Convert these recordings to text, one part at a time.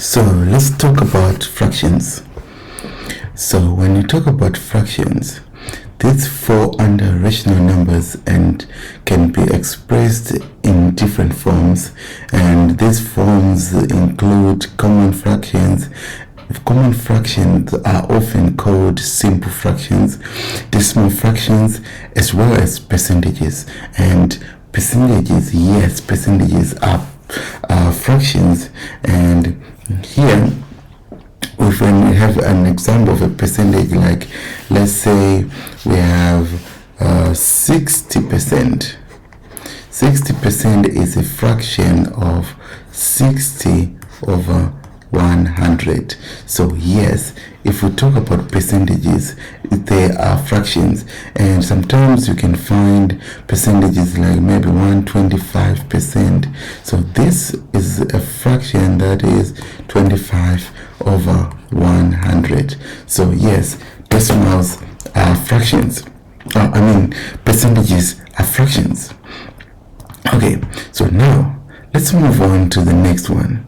So let's talk about fractions. So when you talk about fractions, these fall under rational numbers and can be expressed in different forms, and these forms include common fractions. Common fractions are often called simple fractions, decimal fractions, as well as percentages. And percentages, yes, percentages are fractions. And here, when we have an example of a percentage, like let's say we have 60%. 60% is a fraction of 60 over 100. So yes, if we talk about percentages, they are fractions, and sometimes you can find percentages like maybe 125%. So this is a fraction that is 25 over 100. So yes, decimals are fractions. Percentages are fractions. Okay, so now let's move on to the next one.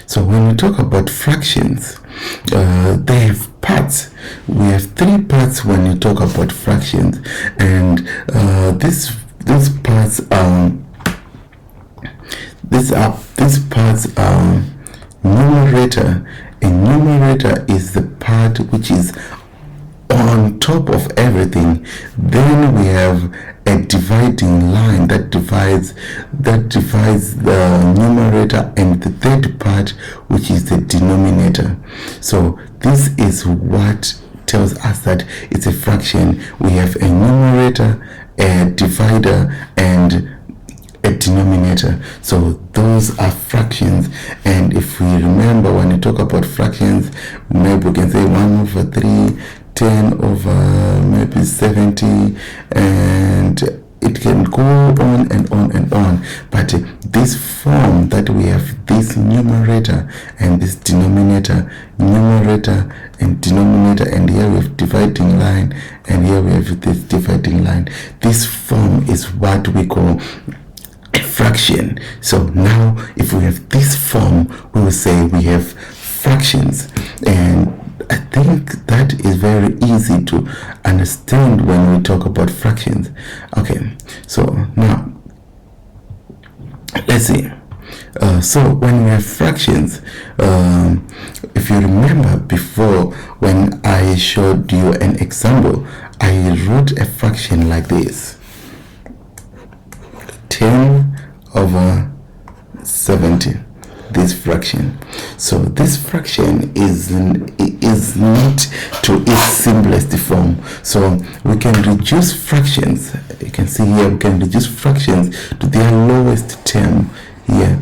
So when we talk about fractions, they have parts. We have three parts when you talk about fractions, and these parts are numerator. A numerator is the part which is on top of everything. Then we have a dividing line that divides the numerator, and the third part, which is the denominator. So this is what tells us that it's a fraction. We have a numerator, a divider, and a denominator. So those are fractions. And if we remember, when you talk about fractions, maybe we can say 1/3, 10 over maybe 70, and it can go on and on and on. But this form that we have, this numerator and this denominator, numerator and denominator, and here we have dividing line, and here we have this dividing line. This form is what we call a fraction. So now if we have this form, we will say we have fractions. And I think that is very easy to understand when we talk about fractions. Okay, so now let's see. So when we have fractions, if you remember before, when I showed you an example, I wrote a fraction like this: 10 over 70. This fraction. So this fraction is not to its simplest form. So we can reduce fractions. You can see here we can reduce fractions to their lowest term here,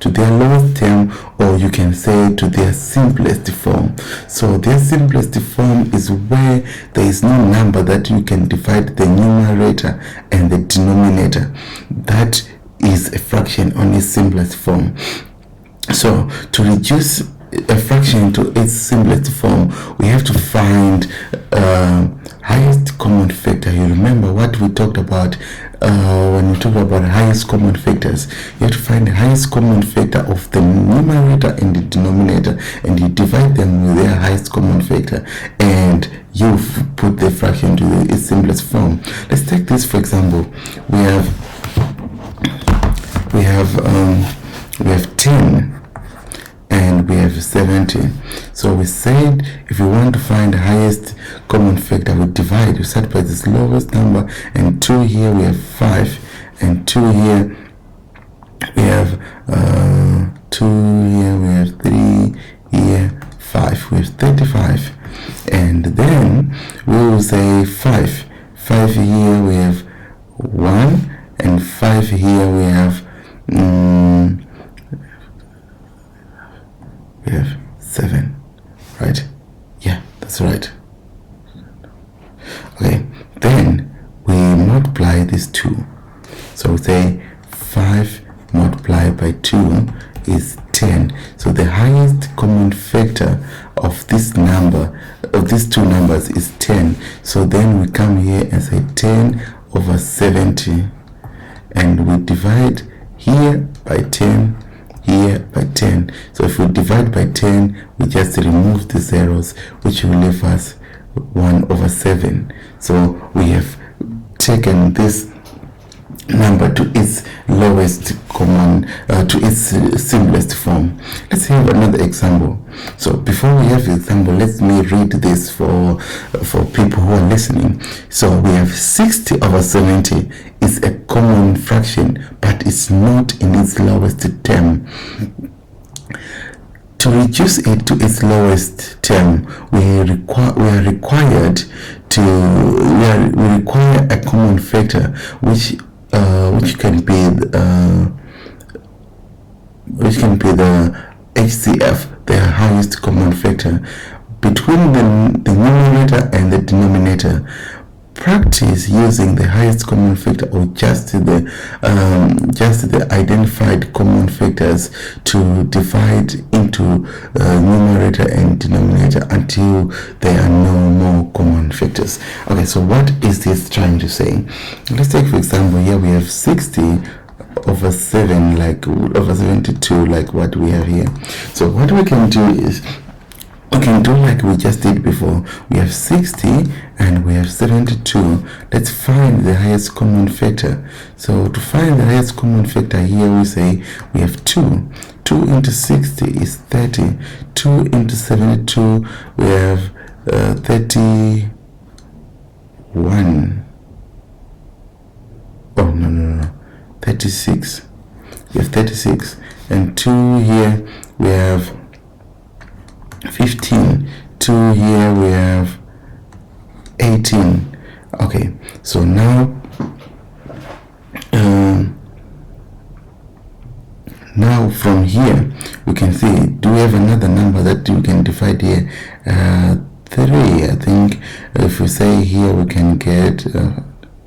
to their lowest term, or you can say to their simplest form. So their simplest form is where there is no number that you can divide the numerator and the denominator. That is a fraction on its simplest form. So to reduce a fraction to its simplest form, we have to find highest common factor. You remember what we talked about when we talked about highest common factors. You have to find the highest common factor of the numerator and the denominator, and you divide them with their highest common factor, and you put the fraction to its simplest form. Let's take this for example. We have 10 and we have 70. So we said if you want to find the highest common factor, we divide. We start by this lowest number, and 2 here we have 5, and 2 here we have 2 here we have 3, here 5, we have 35. And then we will say 5 here we have 1, and 5 here we have 7, right? Yeah, that's right. Okay, then we multiply these two. So we say 5 multiplied by 2 is 10. So the highest common factor of this number, of these two numbers, is 10. So then we come here and say 10 over 70, and we divide here by 10 here by 10. So if we divide by 10, we just remove the zeros, which will leave us 1 over 7. So we have taken this number to its lowest common, to its simplest form. Let's have another example. So before we have the example, let me read this for people who are listening. So we have 60 over 70 is a common fraction, but it's not in its lowest term. To reduce it to its lowest term, we require a common factor which can be the HCF, the highest common factor, between the numerator and the denominator. Practice using the highest common factor or just the identified common factors to divide into numerator and denominator until there are no more common factors. Okay, so what is this trying to say? Let's take, for example, here we have 60 over 7, like over 72, like what we have here. So what we can do is, we can do like we just did before. We have 60 and we have 72. Let's find the highest common factor. So to find the highest common factor, here we say we have 2. 2 into 60 is 30. 2 into 72, we have 31. Oh, no. 36. We have 36. And 2 here, we have 15. 2 here, we have 18. Okay, so now from here we can see, do we have another number that we can divide here? 3, I think. If we say here, we can get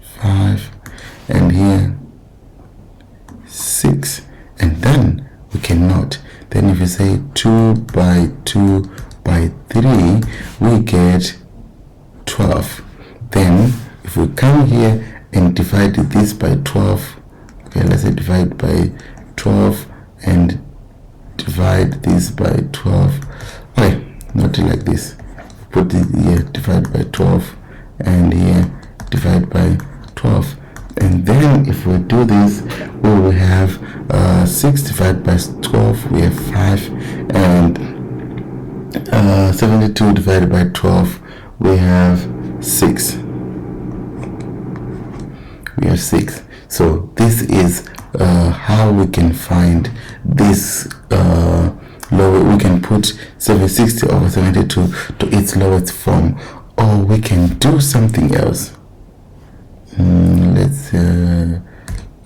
5, and here 6, and then we cannot. Then if we say 2 by 2 by 3, we get 12. Then if we come here and divide this by 12, okay, let's say divide by 12 and divide this by 12. Okay, not like this. Put it here, divide by 12, and here divide by 12. And then if we do this, we will have 6 divided by 12, we have 5, and 72 divided by 12, we have 6. We have 6. So this is how we can find this we can put 60 over 72 to its lowest form, or we can do something else.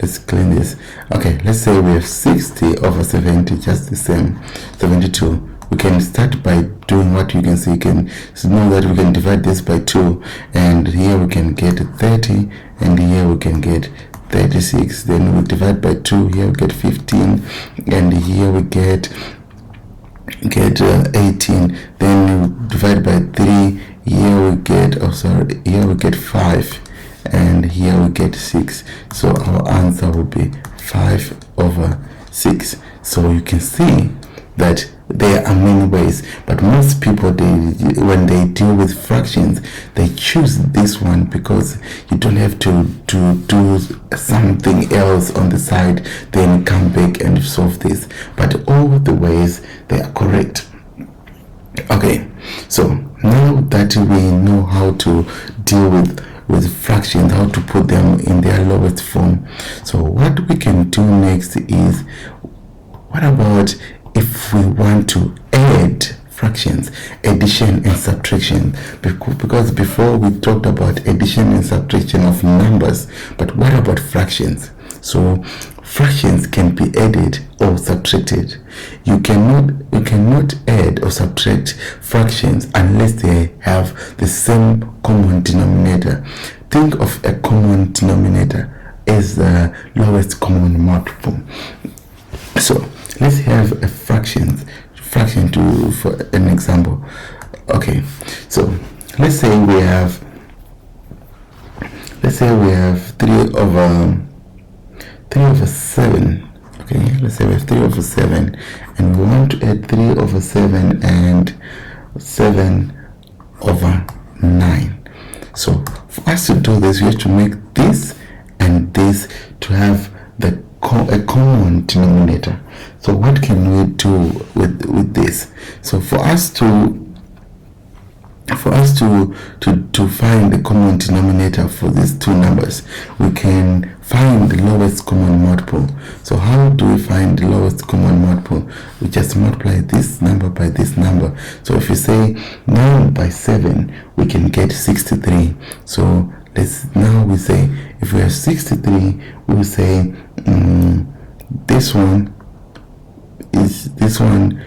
Let's clean this. Okay, let's say we have 60 over 70, just the same, 72. We can start by doing what you can see. You can know that we can divide this by 2, and here we can get 30, and here we can get 36. Then we divide by 2, here we get 15, and here we get 18. Then we divide by 3, here we get, here we get 5, and here we get 6. So our answer will be 5 over 6. So you can see that there are many ways, but most people, when they deal with fractions, they choose this one because you don't have to do something else on the side, then come back and solve this. But all the ways, they are correct. Okay, so now that we know how to deal with fractions, how to put them in their lowest form, so what we can do next is, what about if we want to add fractions, addition and subtraction? Because before we talked about addition and subtraction of numbers, but what about fractions? So fractions can be added or subtracted. You cannot add or subtract fractions unless they have the same common denominator. Think of a common denominator as the lowest common multiple. So let's have a fraction for an example. Okay, so let's say we have 3 over 7. Okay, Okay, let's say we have 3 over 7, and we want to add 3 over 7 and 7 over 9. So for us to do this, we have to make this and this to have a common denominator. So what can we do with this? So for us to find the common denominator for these two numbers, we can find the lowest common multiple. So how do we find the lowest common multiple? We just multiply this number by this number. So if you say 9 by 7, we can get 63. So now we say, if we have 63, we will say this one is this one.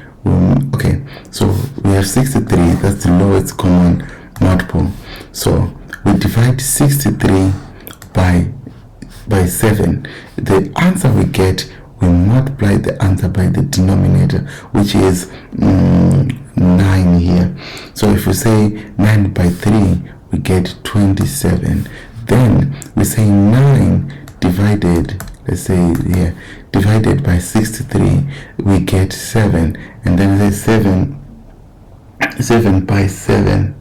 Okay, so we have 63. That's the lowest common multiple. So we divide 63 by 7. The answer we get, we multiply the answer by the denominator, which is 9 here. So if we say 9 by 3, we get 27. Then we say 9 divided, let's say here, divided by 63, we get 7. And then we say 7 by 7,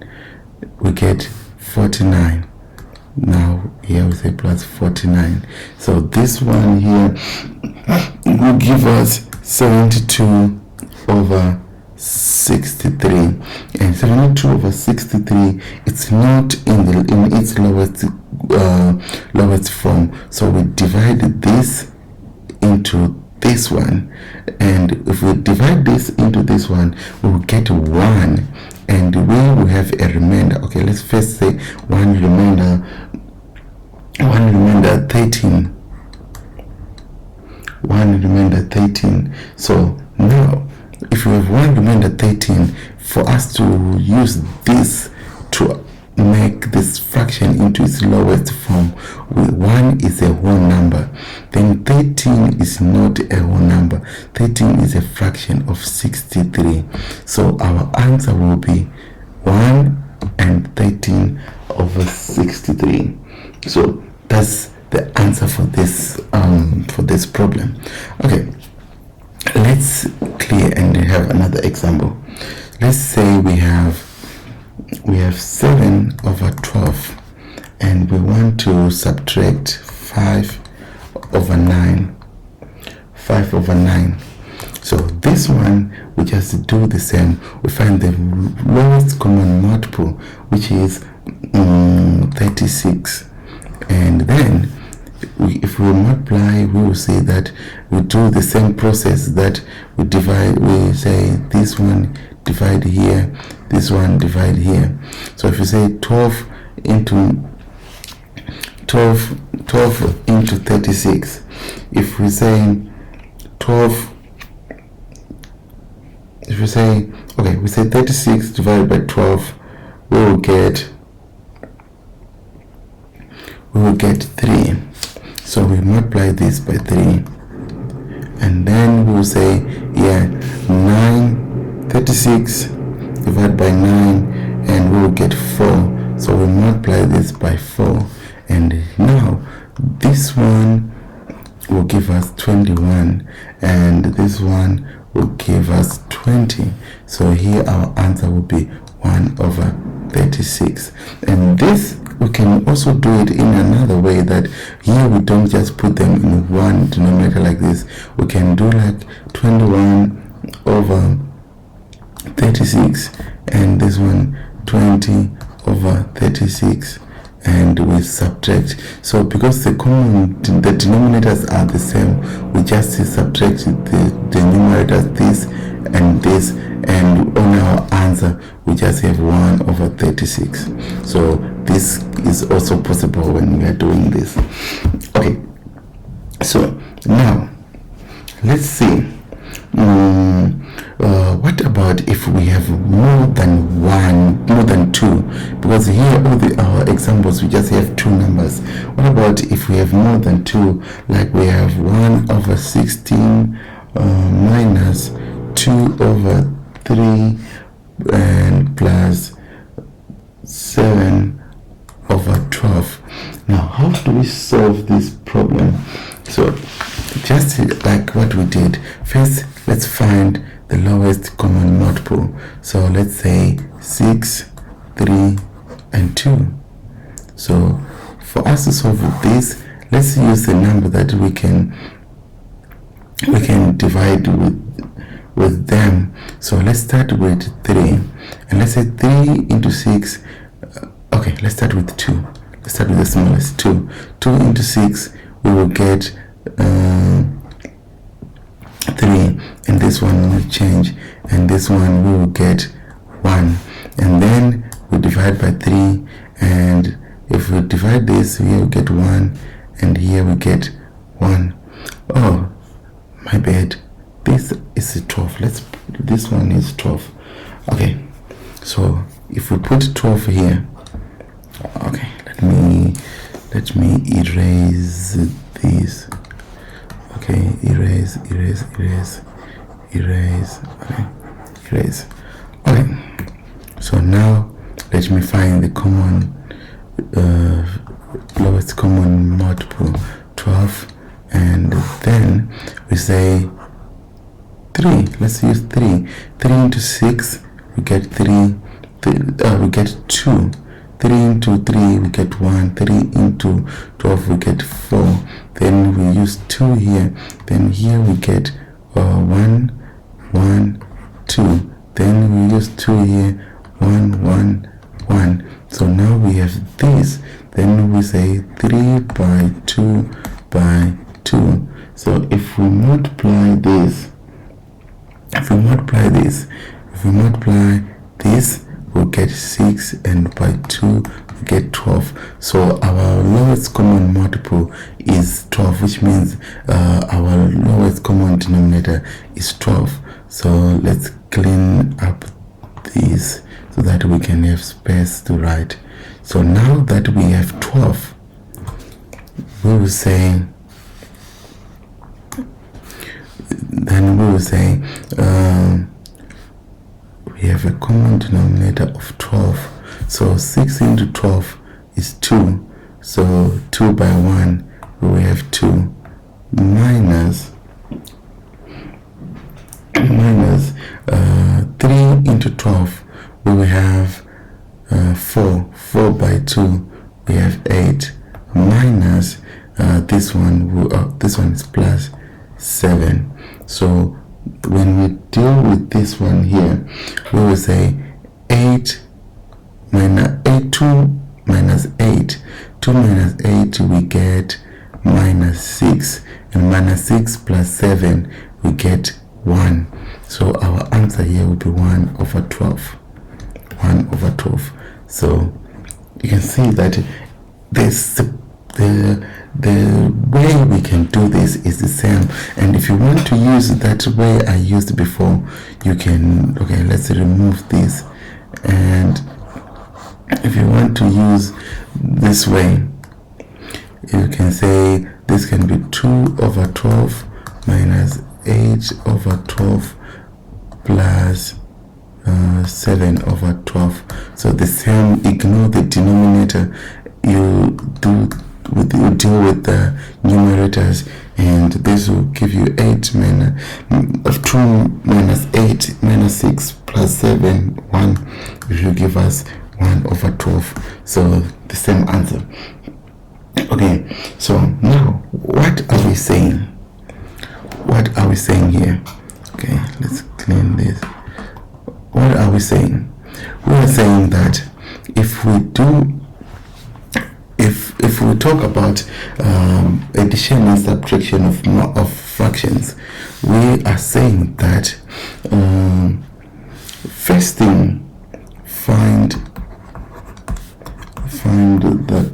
we get 49. Now here we say plus 49. So this one here will give us 72 over 63, and 72 over 63, it's not in its lowest form. So we divide this into this one, and if we divide this into this one, we will get 1, and we will have a remainder. Okay, let's first say 1 remainder 13. 1 remainder 13. So now if we have 1 remainder 13, for us to use this to make this fraction into its lowest form, 1 is a whole number, then 13 is not a whole number. 13 is a fraction of 63. So our answer will be 1 and 13 over 63. So that's the answer for this problem. Okay, let's clear and have another example. Let's say we have 7 over 12, and we want to subtract 5 over 9. 5 over 9. So this one, we just do the same. We find the lowest common multiple, which is 36, and then if we multiply, we will see that we do the same process, that we divide. We say this one divide here, this one divide here. So if you say 12 into 36, if we say 12, if we say, okay, we say 36 divided by 12, we will get 3. So we multiply this by 3, and then we will say, 36 divided by 9, and we will get 4. So we multiply this by 4, and now this one will give us 21, and this one will give us 20. So here our answer will be 1 over 36. And this, we can also do it in another way, that here we don't just put them in one denominator like this. We can do like 21 over 36, and this one 20 over 36, and we subtract. So because the denominators are the same, we just subtract the numerators, this and this, and on our answer we just have 1 over 36. So this is also possible when we are doing this. Okay, so now let's see, what about if we have more than 2? Because here all our examples, we just have 2 numbers. What about if we have more than 2, like we have 1 over 16 minus 2 over 3 and plus 7 over 12. Now how do we solve this problem? So just like what we did. First, let's find the lowest common multiple. So let's say 6, 3, and 2. So for us to solve this, let's use the number that we can divide with them. So let's start with 3, and let's say 3 into 6. Okay, let's start with 2. Let's start with the smallest, 2. 2 into 6, we will get 3, and this one will change, and this one we will get 1, and then we divide by 3, and if we divide this, here we get 1, and here we get 1. Oh, my bad, this is 12. This one is 12. Okay, so if we put 12 here, okay, let me erase this. Okay, erase. Okay, erase. Okay, so now let me find the lowest common multiple, 12, and then we say 3. Let's use 3. 3 into 6, we get 3. We get 2. 3 into 3, we get 1. 3 into 12, we get 4. Then we use 2 here. Then here we get 1, 1, 2. Then we use 2 here. 1, 1, 1. So now we have this. Then we say 3 by 2 by 2. So if we multiply this, we'll get 6, and by 2 we get 12. So our lowest common multiple is 12, which means our lowest common denominator is 12. So let's clean up this so that we can have space to write. So now that we have 12, we will say we have a common denominator of 12. So 6 into 12 is 2. So 2 by 1, we have 2, minus 3 into 12, we will have 4. 4 by 2, we have 8, minus this one is plus 7. So when we deal with this one here, we will say 8 minus 8, 2 minus 8. 2 minus 8, we get minus 6, and minus 6 plus 7, we get 1. So our answer here will be 1 over 12. 1 over 12. So you can see that the way we can do this is the same, and if you want to use that way I used before, you can. Okay, let's remove this, and if you want to use this way, you can say this can be 2 over 12 minus 8 over 12 plus 7 over 12. So the same, ignore the denominator, you deal with the numerators, and this will give you 8 of 2 minus 8 minus 6 plus 7, 1, which will give us 1 over 12. So the same answer. Okay, so now what are we saying? What are we saying here? Okay, let's clean this. What are we saying? We are saying that if we talk about addition and subtraction of fractions, we are saying that first thing, find the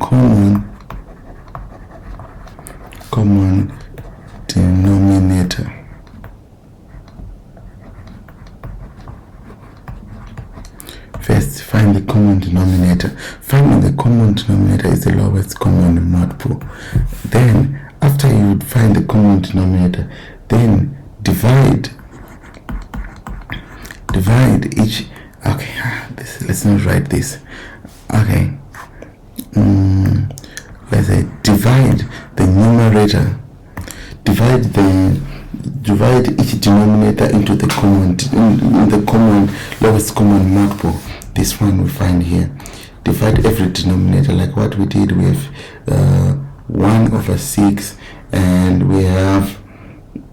common denominator. First, find the common denominator. Finding the common denominator is the lowest common multiple. Then, after you find the common denominator, then divide each. Okay, let's not write this. Okay, let's say divide the numerator divide each denominator into the common lowest common multiple. This one we find here. Divide every denominator like what we did. We have 1 over 6, and we have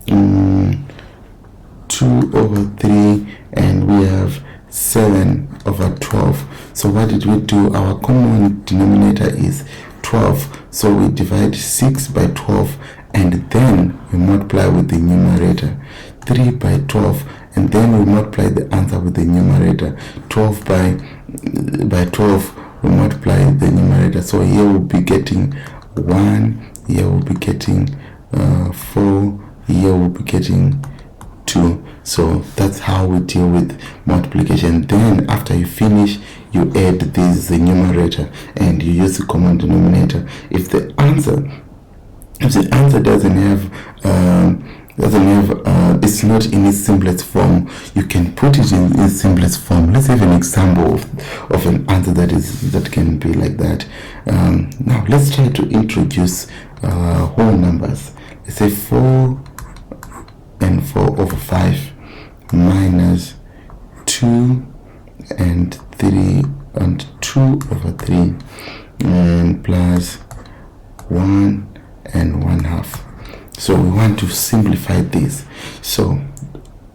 2 over 3, and we have 7 over 12. So what did we do? Our common denominator is 12, so we divide 6 by 12, and then we multiply with the numerator. 3 by 12, and then we multiply the answer with the numerator. 12 by 12, we multiply the numerator. So here we'll be getting 1, here we'll be getting 4, here we'll be getting 2. So that's how we deal with multiplication. Then after you finish, you add this the numerator and you use the common denominator. If the answer doesn't have it's not in its simplest form, you can put it in its simplest form. Let's have an example of an answer that can be like that. Now let's try to introduce whole numbers. Let's say 4 and 4 over 5 minus 2 and 3 and 2 over 3 and plus 1 and 1/2. So we want to simplify this. So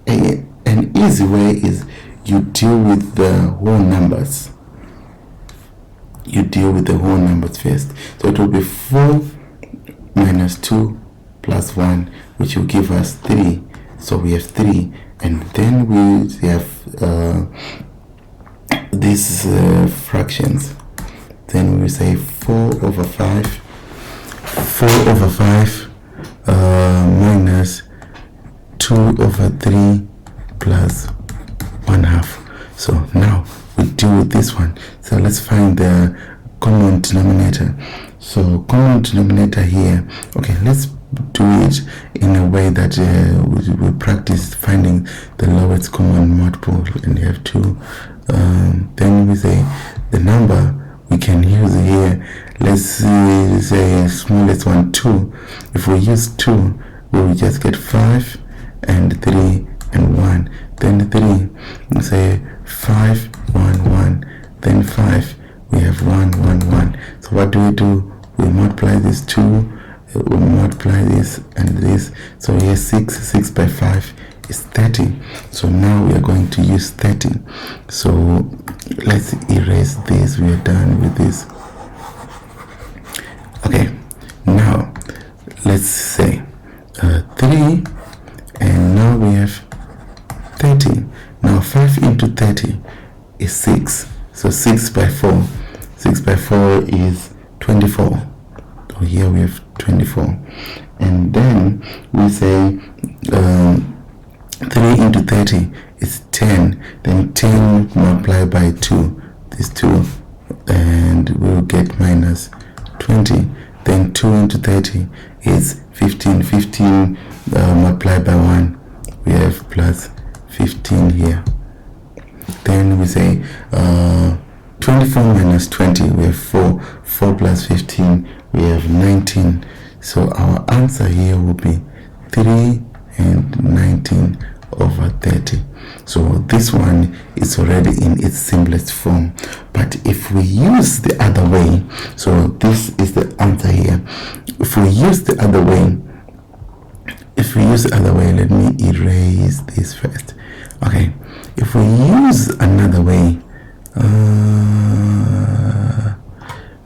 an easy way is you deal with the whole numbers. You deal with the whole numbers first. So it will be 4 minus 2 plus 1, which will give us 3. So we have 3, and then we have these fractions. Then we say 4 over 5 minus 2 over 3 plus 1/2. So now we deal with this one. So let's find the common denominator. So common denominator here, okay, let's do it in a way that we practice finding the lowest common multiple, and you have 2. Then we say the number we can use here, let's say smallest one, 2. If we use 2, we will just get 5 and 3 and 1. Then 3, we say 5, 1, 1. Then 5, we have 1, 1, 1. So what do? We multiply these 2, we multiply this and this. So here 6 by 5 is 30. So now we are going to use 30. So let's erase this. We are done with this. Okay, now let's say 3, and now we have 30. Now 5 into 30 is 6. So 6 by 4. 6 by 4 is 24. So here we have 24. And then we say 3 into 30 is 10. Then 10 multiplied by 2. This 2. And we'll get minus 20. Then 2 into 30 is 15. 15 multiplied by 1. We have plus 15 here. Then we say 24 minus 20. We have 4. 4 plus 15. We have 19. So our answer here will be 3 and 19 over 30. So this one is already in its simplest form. But if we use the other way, so this is the answer here. If we use the other way, let me erase this first. Okay, if we use another way,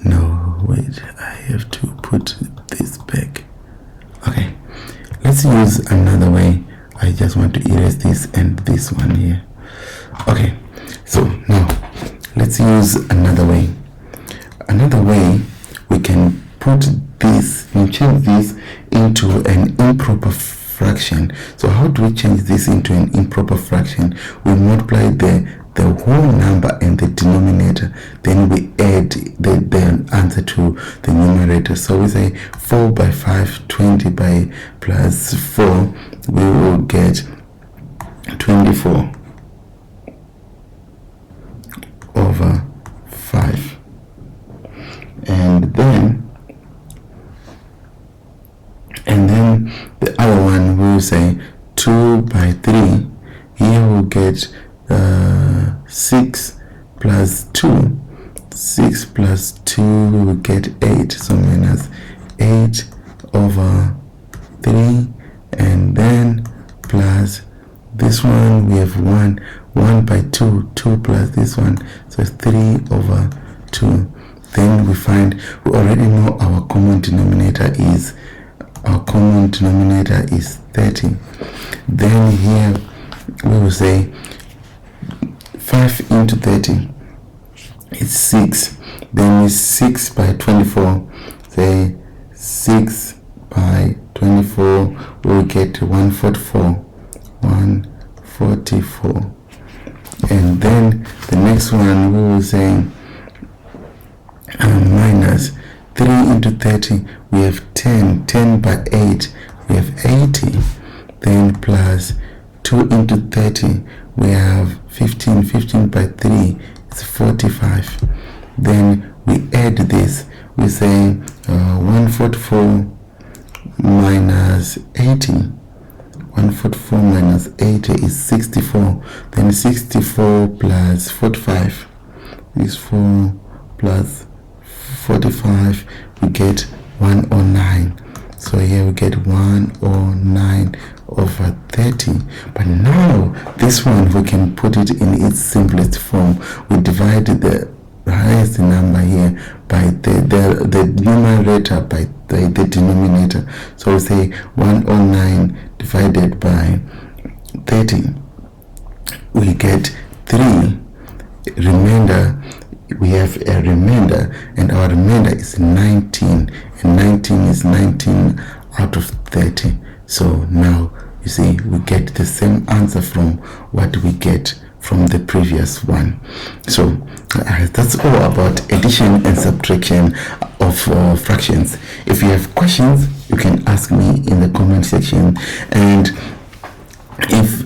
no, wait, I have to put this back. Okay, let's use another way. I just want to erase this and this one here. Okay, so now let's use another way. Another way, we can put this and change this into an improper fraction. So how do we change this into an improper fraction? We multiply the whole number and the denominator, then we add the answer to the numerator. So we say 4 by 5, 20 by plus 4, we will get 24 over 5. And then the will say 2 by 3. Here we'll get 6 plus 2. 6 plus 2 we will get 8, so minus 8 over 3, and then plus this one we have 1 by 2, 2 plus this one, so 3 over 2. Then we find, we already know our common denominator is 30. Then here we will say 5 into 30 is 6. Then is 6 by 24. Say 6 by 24 we will get 144. 144. And then the next one we will say minus 3 into 30 we have 10. 10 by 8 we have 80. Then plus 2 into 30 we have 15. 15 by 3 is 45. Then we add this, we say 144 minus 80. 144 minus 80 is 64. Then 64 plus 45 is 4 plus 45, we get 109. So here we get 109 over 30. But now this one we can put it in its simplest form. We divide the highest number here by the numerator by the denominator. So we say 109 divided by 30, we get 3. Remainder, we have a remainder, and our remainder is 19, and 19 is 19 out of 30. So now you see we get the same answer from what we get from the previous one. So that's all about addition and subtraction of fractions. If you have questions, you can ask me in the comment section, and if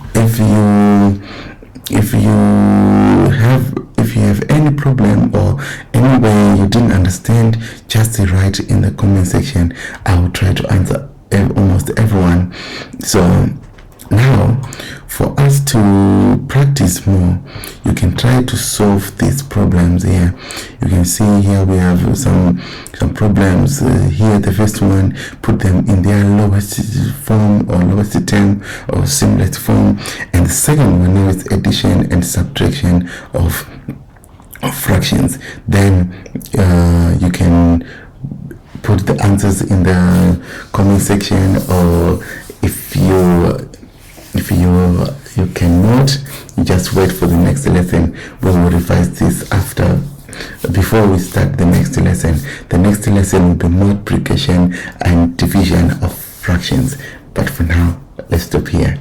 you have any problem or any way you didn't understand, just write in the comment section. I will try to answer almost everyone. So now, for us to practice more, you can try to solve these problems here. You can see here we have some problems. Here the first one, put them in their lowest form or lowest term or simplest form, and the second one now is addition and subtraction of fractions. Then you can put the answers in the comment section, or if you cannot, you just wait for the next lesson. We will revise this before we start the next lesson. The next lesson will be multiplication and division of fractions. But for now, let's stop here.